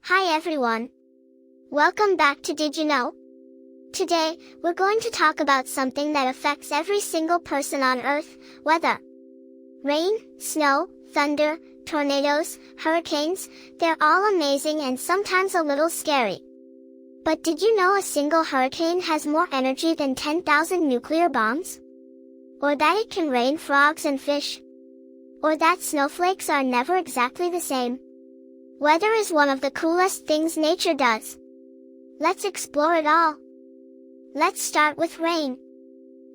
Hi everyone. Welcome back to Did You Know? Today, we're going to talk about something that affects every single person on Earth, weather. Rain, snow, thunder, tornadoes, hurricanes, they're all amazing and sometimes a little scary. But did you know a single hurricane has more energy than 10,000 nuclear bombs? Or that it can rain frogs and fish? Or that snowflakes are never exactly the same? Weather is one of the coolest things nature does. Let's explore it all. Let's start with rain.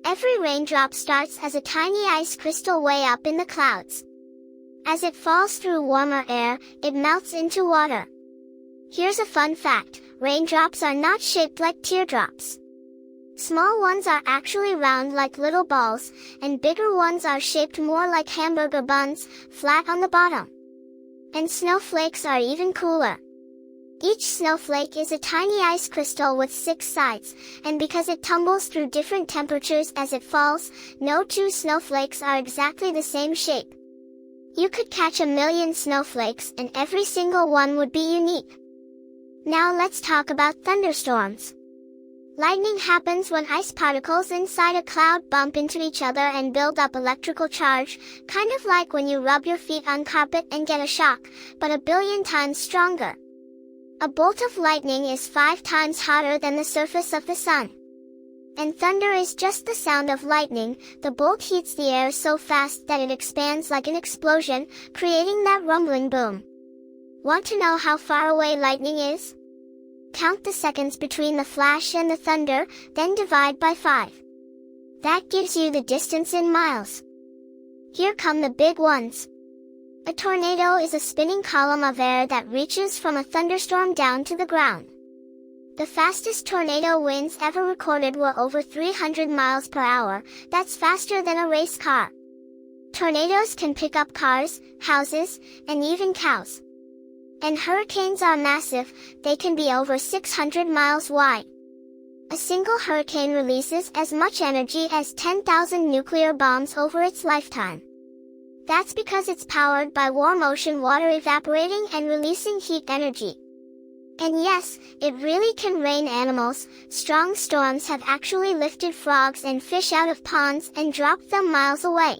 Every raindrop starts as a tiny ice crystal way up in the clouds. As it falls through warmer air, it melts into water. Here's a fun fact, raindrops are not shaped like teardrops. Small ones are actually round like little balls, and bigger ones are shaped more like hamburger buns, flat on the bottom. And snowflakes are even cooler. Each snowflake is a tiny ice crystal with 6 sides, and because it tumbles through different temperatures as it falls, no two snowflakes are exactly the same shape. You could catch 1,000,000 snowflakes and every single one would be unique. Now let's talk about thunderstorms. Lightning happens when ice particles inside a cloud bump into each other and build up electrical charge, kind of like when you rub your feet on carpet and get a shock, but 1,000,000,000 times stronger. A bolt of lightning is 5 times hotter than the surface of the sun. And thunder is just the sound of lightning. The bolt heats the air so fast that it expands like an explosion, creating that rumbling boom. Want to know how far away lightning is? Count the seconds between the flash and the thunder, then divide by 5. That gives you the distance in miles. Here come the big ones. A tornado is a spinning column of air that reaches from a thunderstorm down to the ground. The fastest tornado winds ever recorded were over 300 miles per hour, that's faster than a race car. Tornadoes can pick up cars, houses, and even cows. And hurricanes are massive, they can be over 600 miles wide. A single hurricane releases as much energy as 10,000 nuclear bombs over its lifetime. That's because it's powered by warm ocean water evaporating and releasing heat energy. And yes, it really can rain animals. Strong storms have actually lifted frogs and fish out of ponds and dropped them miles away.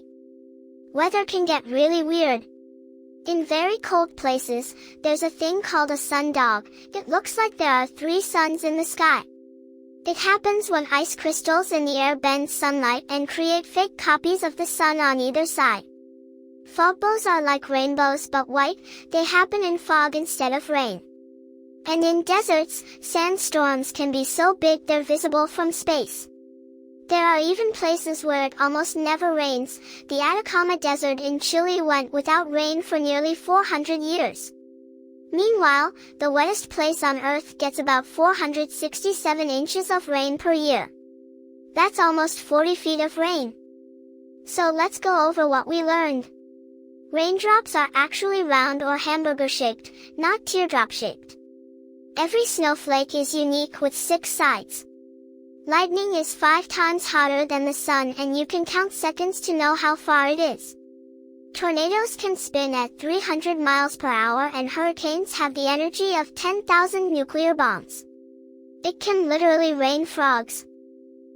Weather can get really weird. In very cold places, there's a thing called a sundog. It looks like there are 3 suns in the sky. It happens when ice crystals in the air bend sunlight and create fake copies of the sun on either side. Fogbows are like rainbows but white, they happen in fog instead of rain. And in deserts, sandstorms can be so big they're visible from space. There are even places where it almost never rains. The Atacama Desert in Chile went without rain for nearly 400 years. Meanwhile, the wettest place on Earth gets about 467 inches of rain per year. That's almost 40 feet of rain. So let's go over what we learned. Raindrops are actually round or hamburger-shaped, not teardrop-shaped. Every snowflake is unique with 6 sides. Lightning is 5 times hotter than the sun and you can count seconds to know how far it is. Tornadoes can spin at 300 miles per hour and hurricanes have the energy of 10,000 nuclear bombs. It can literally rain frogs.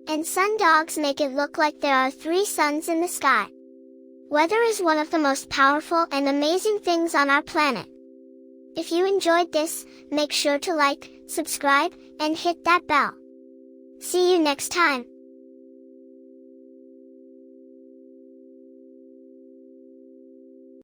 And sundogs make it look like there are 3 suns in the sky. Weather is one of the most powerful and amazing things on our planet. If you enjoyed this, make sure to like, subscribe, and hit that bell. See you next time.